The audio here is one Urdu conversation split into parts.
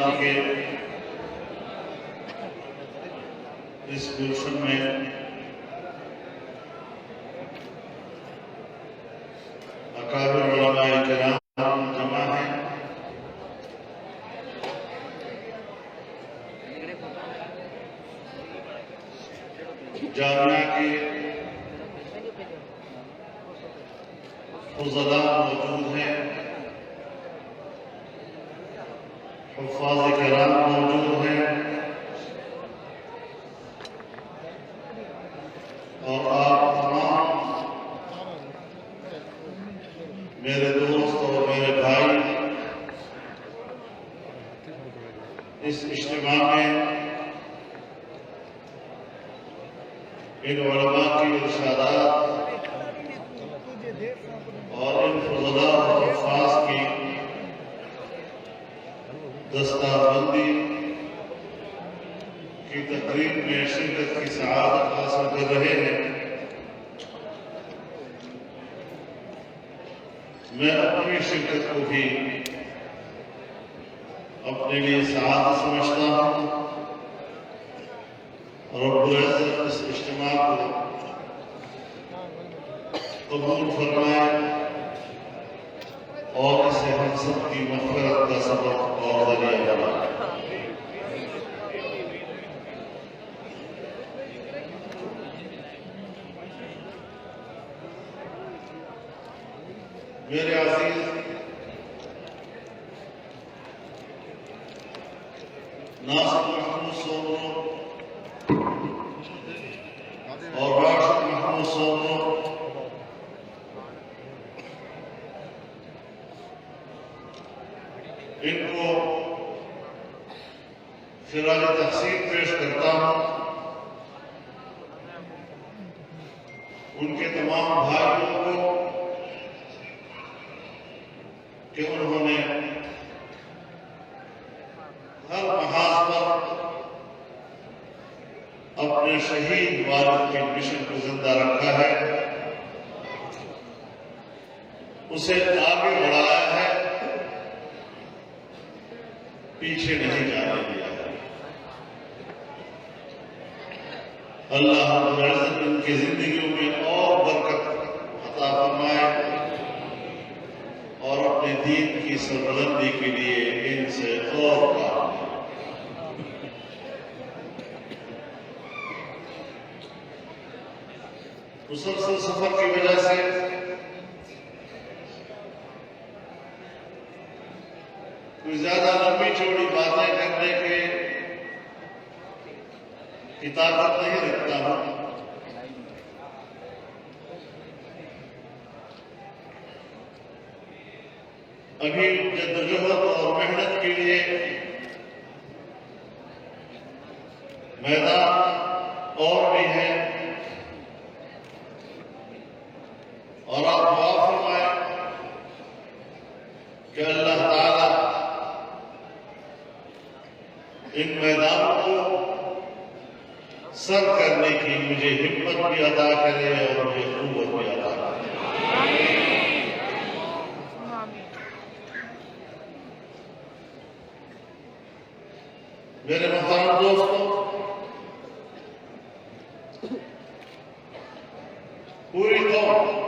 آبادی کے اس گلشن میں اکابر علماء کرام جمع ہیں۔ جامعہ کے فضلاء موجود ہیں، حفاظ کرام موجود ہیں، اور آپ تمام میرے دوست اور میرے بھائی اس اجتماع میں ان علماء کی ارشادات اور ان فضلاء اور حفاظ کی دستہ بندی کی تقریب میں شرکت کی سعادت حاصل کر رہے ہیں۔ میں اپنی شرکت کو بھی اپنے لیے سعادت سمجھتا ہوں۔ رب العزت اس اجتماع کو قبول فرمائے اور اسے ہم سب کی مغفرت کا سبب اور ذریعہ بنائے۔ میرے عزیز ناصر محمود سومرو اور راشد محمود سومرو ان کو خراج تحسین پیش کرتا ہوں۔ ان کے تمام بھائیوں کو کہ انہوں نے ہر محاذ پر اپنے شہید والد کے مشن کو زندہ رکھا ہے، اسے آگے بڑھایا ہے، پیچھے نہیں جانے دیا ہے۔ اللہ رب العزت ان کی زندگیوں میں اور برکت عطا فرمائے اور اپنے دین کی سربلندی کے لیے ان سے اور کام لے۔ مسلسل سفر کی وجہ سے کوئی زیادہ لمبی چوڑی باتیں کرنے کی طاقت نہیں رکھتا ہوں۔ ابھی جدوجہد اور محنت کے لیے میدان اور بھی ہے، اور آپ دعا فرمائیں کہ اللہ تعالی ان میدانوں کو سر کرنے کی مجھے ہمت بھی عطا کرے اور مجھے قوت بھی عطا کرے۔ میرے محترم دوستوں، پوری قوم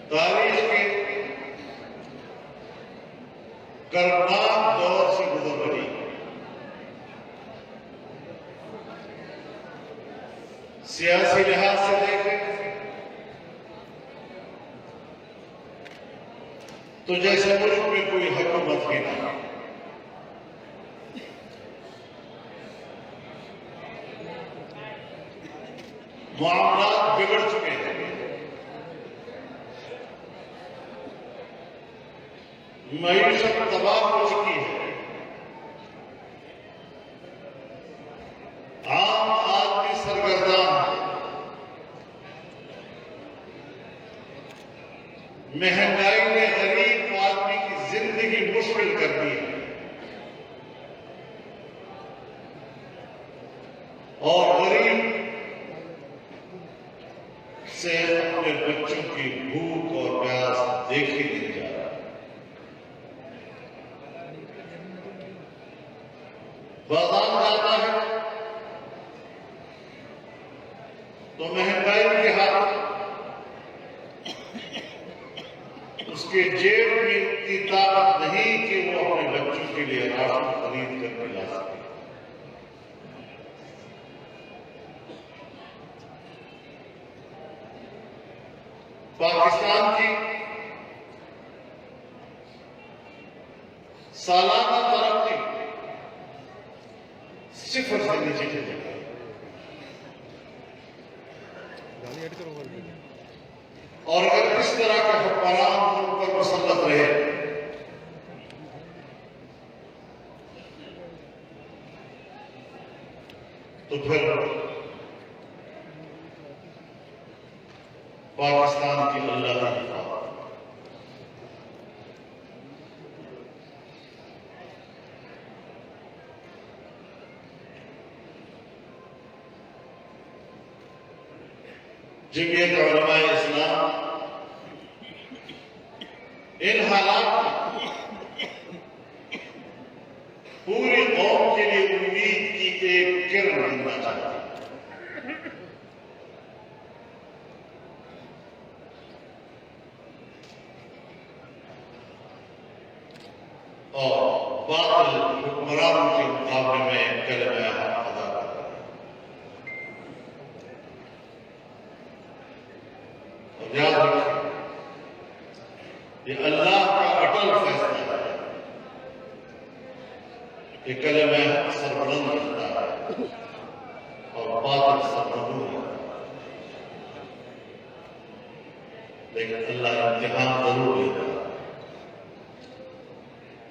تاریخ کے کربناک دور سے گزر رہی، سیاسی لحاظ سے دیکھیں تو جیسے ملک میں کوئی حکومت ہی نہ، معاملات بگڑ چکے ہیں، معیشت تباہ ہو چکی ہے، عام آدمی سرگرداں ہے، مہنگائی نے غریب آدمی کی زندگی مشکل کر دی ہے، اور غریب سے اپنے بچوں کی بھوک اور پیاس دیکھ ہی نہیں جا رہا. بازار جاتا ہے تو مہنگائی کے ہاتھ اس کے جیب میں اتنی طاقت نہیں کہ وہ اپنے بچوں کے لیے راشن خرید کر کے لا سکے. پاکستان کی سالانہ ترقی 0 سے نیچے چلی گئی. اور اگر اس طرح کے حکمران ان پر مسلط رہے تو پھر پاکستان کی اللہ کی حفاظت. جمعیت علماء اسلام ان حالات میں پوری قوم کے لیے امید کی ایک کرن بننا چاہتی ہے. اور باطل حکمرانوں کے مقابلے میں کلمہ حق ادا کرتا ہے. اور یاد رکھیں یہ اللہ کا اٹل فیصلہ ہے کہ کلمہ حق سربلند رہتا ہے اور باطل سربلند رہتا ہے. لیکن اللہ امتحان ضرور لیتا ہے.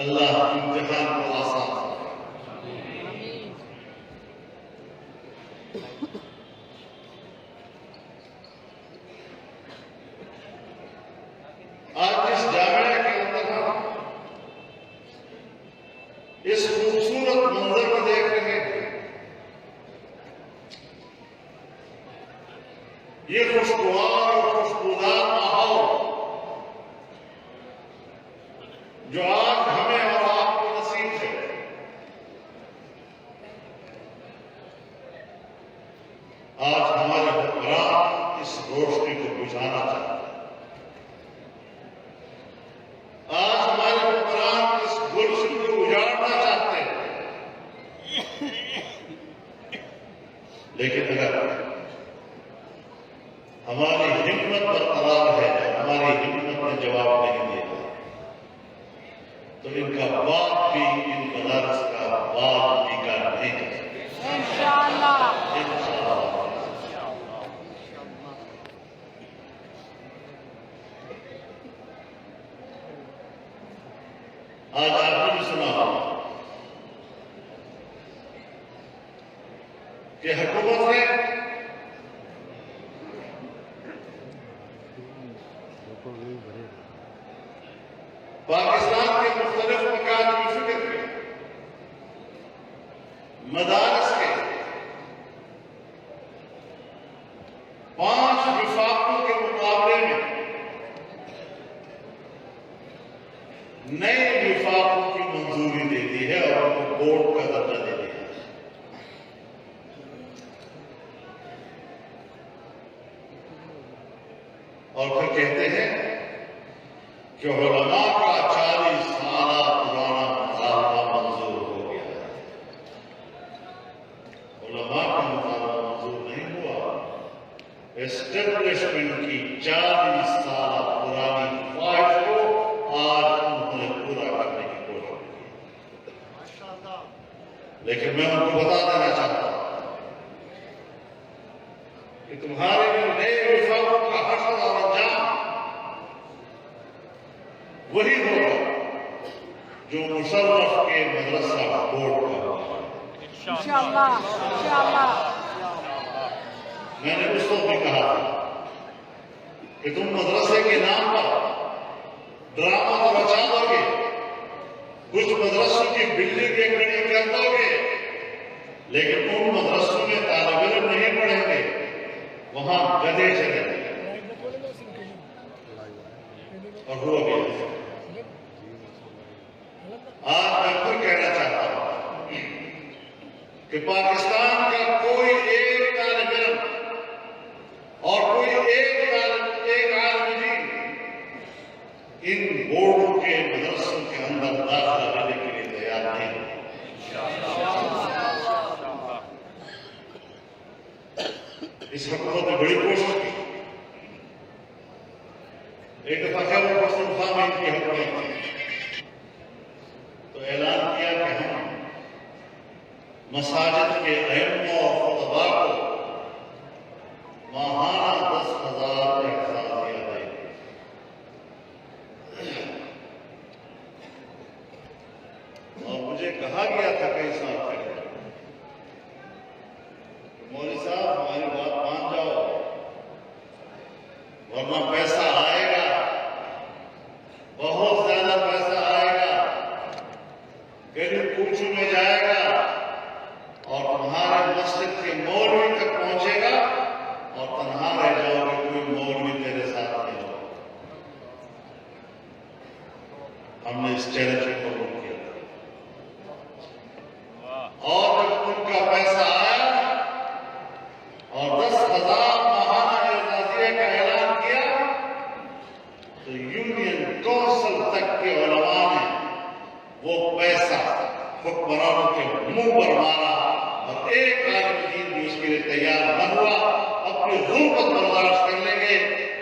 اللہ امتحان کو آسان کرے. آج اس جامعہ کے اندر ہم اس خوبصورت منظر کو دیکھ رہے ہیں. یہ خوشگوار اور خوشبودار ماحول جو آج ہمیں اور آپ کو نصیب ہے، آج ہمارے حکمران اس روشنی کو بجھانا چاہتے ہیں. آج ہمارے حکمران اس گلشن کو اجاڑنا چاہتے ہیں. لیکن اگر ہماری ہمت برقرار ہے، ہماری ہمت نے جواب نہیں دیا تو ان کا باپ بھی ان مدارس کا باپ بھی کا نہیں کر سکتے. انشاءاللہ. آج آپ نے بھی سنا ہوگا کہ حکومت نے پاکستان کے مختلف مکان کی فکر میں مدارس کے 5 وفاقوں کے مقابلے میں نئے وفاقوں کی منظوری دے دی ہے اور ان کو بورڈ کا درجہ دے دیا ہے. اور پھر کہتے ہیں کہ علماء کا 40 سالہ پرانا مطالبہ منظور ہو گیا ہے. علماء کا مطالبہ منظور نہیں ہوا، اسٹیبلشمنٹ کی 40 سالہ پرانی خواہش کو آج انہوں نے پورا کرنے کی کوشش کی. لیکن میں ان کو بتا دینا چاہتا ہوں کہ تمہارے جو نئے وفاقوں کا حشر اور انجام وہی ہوگا جو مشرف کے مدرسہ بورڈ کا ہوگا. انشاءاللہ. میں نے اس وقت بھی کہا تھا کہ تم مدرسے کے نام پر ڈرامہ تو بچا دو گے، کچھ مدرسوں کی بلڈنگ ایک کھڑی کر دو گے، لیکن ان مدرسوں میں طالب علم نہیں پڑھیں گے، وہاں گدھے چلیں گے. اور ہوا بھی ایسا۔ آج میں پھر کہنا چاہتا ہوں کہ پاکستان کا کوئی ایک طالب علم اور کوئی ایک عالم دین ان بورڈوں کے مدرسوں کے اندر داخلہ لینے کے لیے تیار نہیں ہے۔ اس حکومت نے بڑی کوشش کی، ایک دفعہ خیبر پختونخوا میں ان کی حکومت تھی تو اعلان کیا کہ ہم مساجد کے ائمہ اور خطباء کو ماہانہ 10,000 اعزازیہ دیں گے۔ اور مجھے کہا گیا تھا کئی سال پہلے، مولوی صاحب ہماری بات مان جاؤ ورنہ پیسہ آئے گا، بہت زیادہ پیسہ آئے گا، گلی کوچوں میں جائے گا اور تمہارے مسجد کے مولوی تک پہنچے گا اور تنہا رہ جاؤ گے، کوئی مولوی تیرے ساتھ نہیں ہوگا۔ ہم نے اس چیلنج کو قبول کیا اور جب ان کا پیسہ آیا اور 10,000 ماہانہ اعزازیہ کا اعلان کیا تو یونین کونسل تک کے علماء نے وہ پیسہ حکمرانوں کے منہ پر مارا اور ایک عالم دین بھی اس کے لیے تیار نہ ہوا۔ اپنی غربت برداشت کر لیں گے،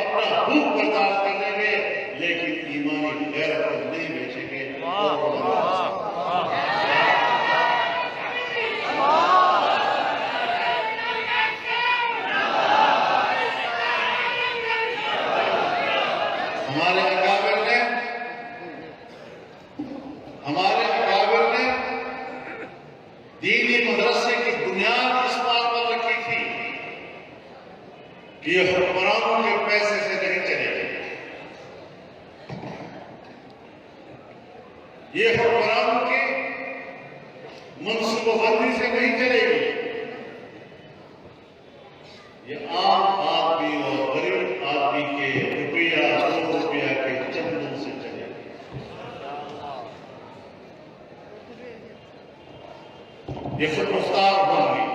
اپنا بھوک برداشت کر لیں گے، لیکن ایمانی غیرت کو نہیں بیچیں گے۔ ہمارے اکابر نے دینی مدرسے کی بنیاد اس بات پر رکھی تھی کہ یہ حکمرانوں کے پیسے سے نہیں چلے گی، یہ حکمرانوں کے منصوبہ بندی سے نہیں چلے گی، یہ عام آدمی اور غریب آدمی کے روپیہ 2 روپیہ کے چندوں سے چلے گی۔ یہ خود مختار ہوں گی،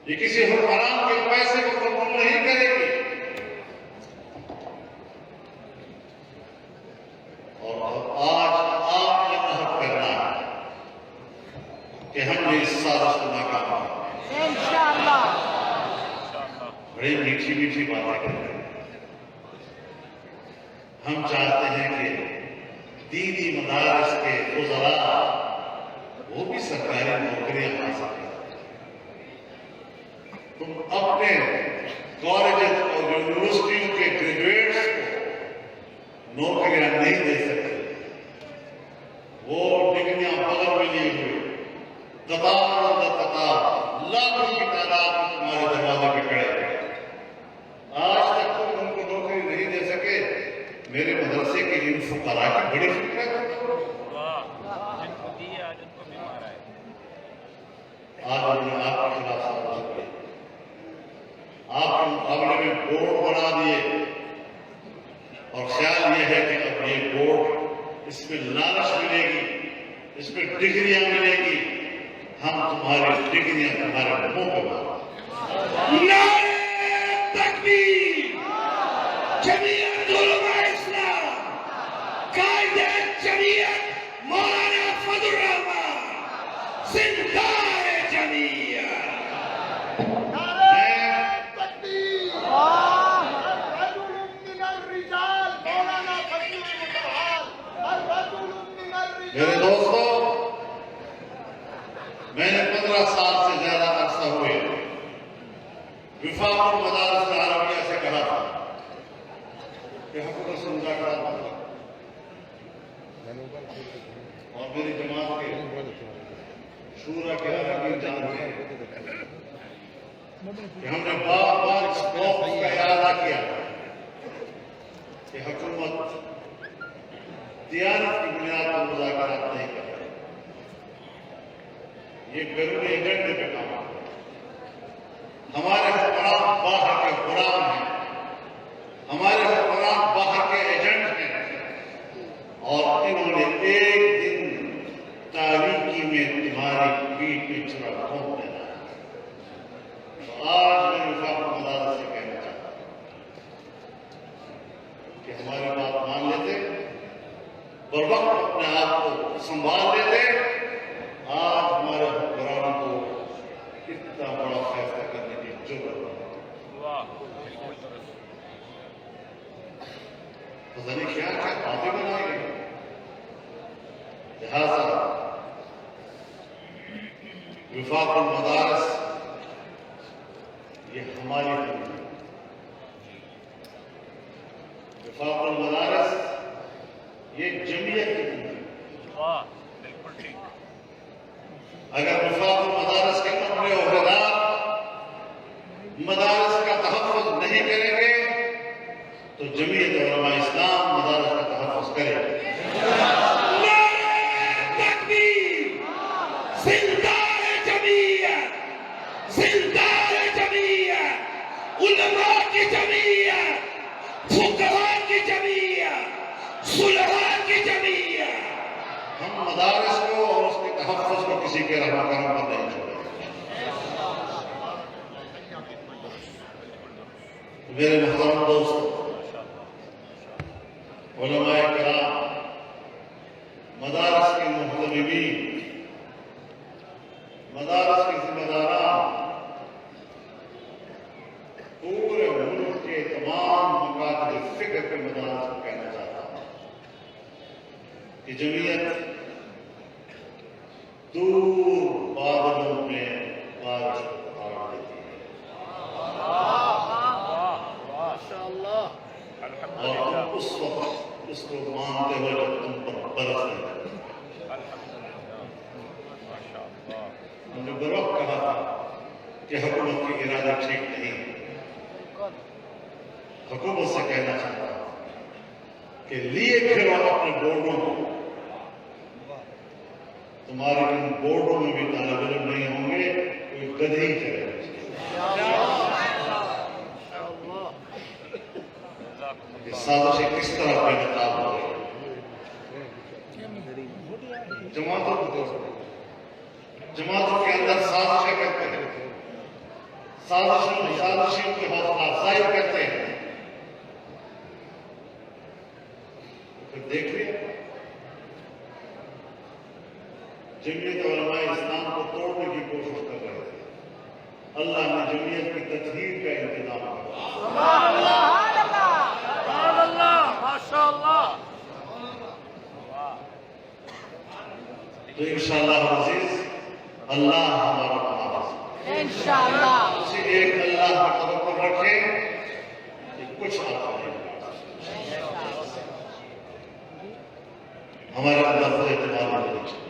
یہ کسی حکمران کے پیسے کو قبول نہیں کرے گی۔ اور آج آپ نے عہد کرنا ہے کہ ہم نے اس سازش کو ناکام کرنا ہے۔ انشاءاللہ بڑی میٹھی میٹھی باتیں کرتے ہیں۔ ہم چاہتے ہیں کہ دینی مدارس کے وزراء وہ بھی سرکاری نوکریاں حاصل کریں۔ تم اپنے کالجز اور یونیورسٹیوں کے گریجویٹس کو نوکریاں نہیں دے سکتے، وہ ڈگریاں بغل میں لیے ہوئے قطار لاکھوں کی تعداد میں تمہارے دروازے پہ کھڑے ہیں۔ آج تک تم ان کو نوکری نہیں دے سکے، میرے مدرسے کے ان فقراء کی بڑی فکر ہے۔ آج انہوں نے آپ کے خلاف سازش کی، آپ کے مقابلے میں بورڈ بنا دیے اور خیال یہ ہے کہ اب یہ بورڈ اس میں لالچ ملے گی، اس میں ڈگریاں ملے گی، ہم تمہاری ڈگریاں تمہارے منہ پہ ماریں۔ نعرہ تکبیر! جمعیت علماء اسلام، قائد جمعیت مولانا فضل الرحمان، سردار جمعیت۔ نعرہ تکبیر! الرجل من الرجال مولانا فضل الرحمان، الرجل من الرجال۔ میرے دوستو، میں نے 15 سال سے زیادہ عرصہ ہوئے وفاق المدارس العربیہ سے کہا تھا کہ حکومت سے مذاکرات نہ کرو، اور میری جماعت کے شورا کے اراکین جانتے ہیں کہ ہم نے بار بار اس موقف کا اعادہ کیا کہ حکومت دیانت کی بنیاد پر مذاکرات نہیں کرتی، یہ بیرونی ایجنڈے پہ کام ہے۔ ہمارے حکمران باہر کے غلام ہیں، ہماری بات مان لیتے، بروقت اپنے آپ کو سنبھال لیتے، آج ہمارے حکمرانوں کو اتنا بڑا فیصلہ کرنے کی ضرورت ہے۔ پتہ نہیں کیا کیا باتیں بنائی گئی۔ لہذا وفاق المدارس یہ ہماری ہے۔ وفاق المدارس یہ جمعیت کی ہے۔ اگر وفاق المدارس کے اپنے عہدیدار مدارس کا تحفظ نہیں کریں گے تو جمعیت علماء اسلام مدارس کا تحفظ کرے گی۔ نعرہ تکبیر! زندہ ہے جمعیت! زندہ ہے جمعیت! علماء کی جمعیت! فقہاء کی جمعیت! صلحاء کی جمعیت! ہم مدارس کو اور اس کے تحفظ کو کسی کے رہا کرم پر نہیں چھوڑیں۔ میرے محترم دوست، علماء کرام، مدارس کے محتمین، مدارس کے ذمہ داران، پورے ملک کے تمام مکاتب فکر کے مدارس کو کہنا چاہتا ہوں کہ جمعیت دور بادلوں میں بارش کو پکار دیتی ہے اور تم اس وقت اس کو مانتے ہوئے جب تم پر برس نہیں۔ ہم نے بروقت کہا تھا کہ حکومت کی ارادہ ٹھیک نہیں۔ حکومت سے کہنا چاہتا ہوں کہ لیے پھرو اپنے بورڈوں کو، تمہارے ان بورڈوں میں بھی طالب علم نہیں ہوں گے، کوئی گدھی کرے گا۔ یہ سازشیں کس طرح بے نقاب ہو رہی ہیں؟ جماعتوں کے اندر سازشیں کرتے ہیں، سازشوں کی حوصلہ افزائی کرتے ہیں، پھر دیکھ لیا جمعیت علماء اسلام کو توڑنے کی کوشش کر رہے تھے۔ اللہ نے جمعیت کی تطہیر کا انتظام کیا۔ تو انشاءاللہ عزیز اللہ ہمارا محافظ، انشاءاللہ اسی ایک اللہ پر توکل رکھیں کہ کچھ آپ نہیں، ہمارے اندر سے اعتماد ہونی چاہیے۔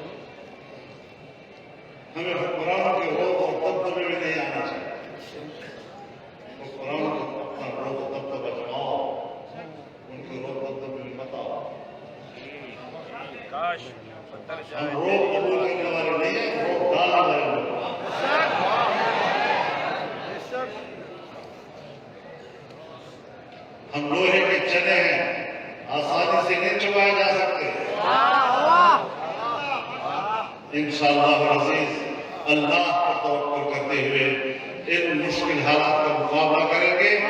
ہمیں حکمرانوں کے روب اور دبدبے میں نہیں آنا چاہیے۔ حکمرانوں کو اپنا روب و دبدبہ جماؤ، ان کے روب و دبدبے میں مت آؤ۔ ہم روب قبول کرنے والے نہیں ہیں، روب ڈالنے والے لوگ۔ ہم لوہے کے چنے ہیں، آسانی سے نہیں چبائے جا سکتے۔ انشاءاللہ عزیز اللہ پر توکل کرتے ہوئے ان مشکل حالات کا مقابلہ کریں گے، ان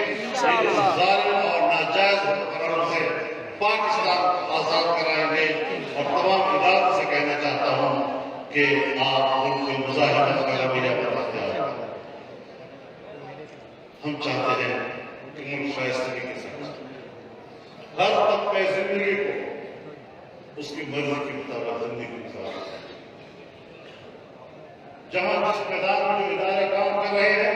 ظالم اور ناجائز حکمرانوں سے پاکستان کو آزاد کرائیں گے۔ اور تمام اداروں سے کہنا چاہتا ہوں کہ آپ ملک مزاحمت کا رویہ بتاتے ہیں۔ ہم چاہتے ہیں کہ ملک شائستگی کے ساتھ ہر طبقے زندگی کو اس کی مرضی کے مطابق زندگی گزارے۔ جہاں جس میدان میں جو ادارے کام کر رہے ہیں،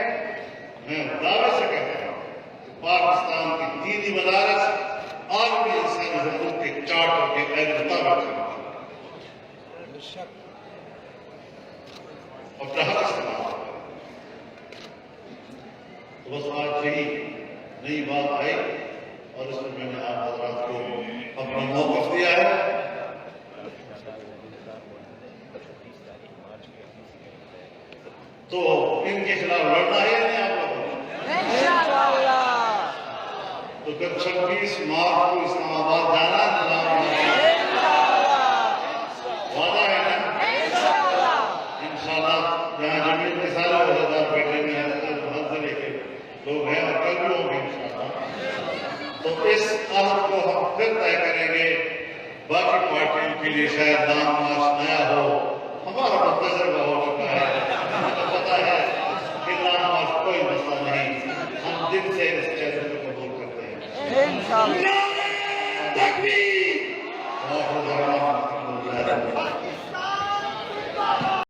میں دعوے سے کہتا ہوں کہ پاکستان کی دینی مدارس عالمی انسانی حقوق کے چارٹر کے عین مطابق کام کریں، اپنا حق استعمال کریں۔ تو بس آج یہی نئی بات آئی اور اس میں نے آپ حضرات کو اپنا موقف دیا ہے۔ تو ان کے خلاف لڑنا ہے یا نہیں آپ لوگوں کو؟ انشاءاللہ تو پھر 26 مارچ کو اسلام آباد جانا نظام وعدہ ہے نا؟ انشاءاللہ جہاں جمعیت کے سارے عہدیدار بیٹھے ہوئے ہیں، منزلے کے لوگ ہیں اور کل بھی ہوں گے انشاءاللہ۔ تو اس عہد کو ہم پھر طے کریں گے. باقی پارٹیوں کے لیے شاید نام مارچ نیا ہو, ہمارا تجربہ ہو چکا ہے, ہمیں تو پتا ہے کہ نام مارچ کوئی مسئلہ نہیں, ہم دل سے اس چیلنج کو قبول کرتے ہیں. انشاءاللہ. نعرہ تکبیر. آخر دعوانا الحمدللہ.